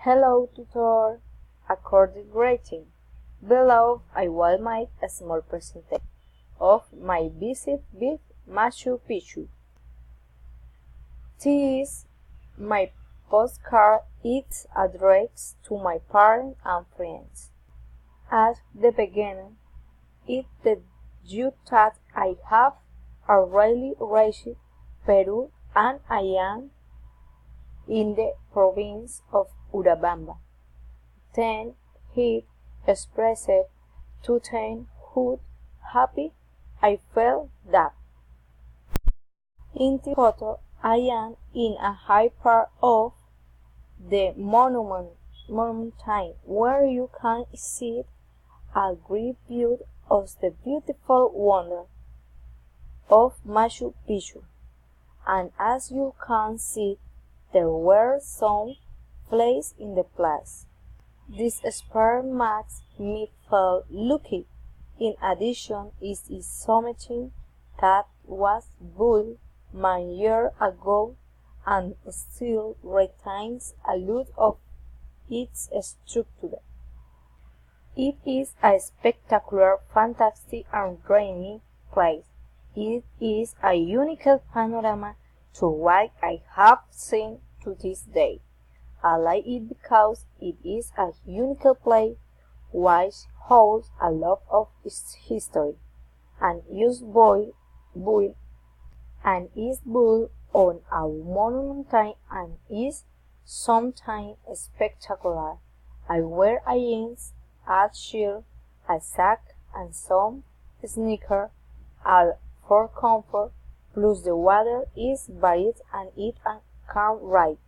Hello, tutor. According greeting. Below I will make a small presentation of my visit with Machu Picchu. This my postcard is addressed to my parents and friends. At the beginning, it tells you that I have already reached Peru and I am in the province of Urubamba. Then he expressed to them how happy I felt that. In the photo, I am in a high part of the mountain where you can see a great view of the beautiful wonder of Machu Picchu. And as you can see, there were some flies in the place. This spot makes me feel lucky. In addition, it is something that was built many years ago and still retains a lot of its structure. It is a spectacular, fantastic and dreamy place. It is a unique panorama to what I have seen to this day. I like it because it is a unique place which holds a lot of its history and is built on a mountain and is sometimes spectacular. I wear a jeans, a shirt, a sack and some sneakers all for comfort, plus the water is varied and it can ride.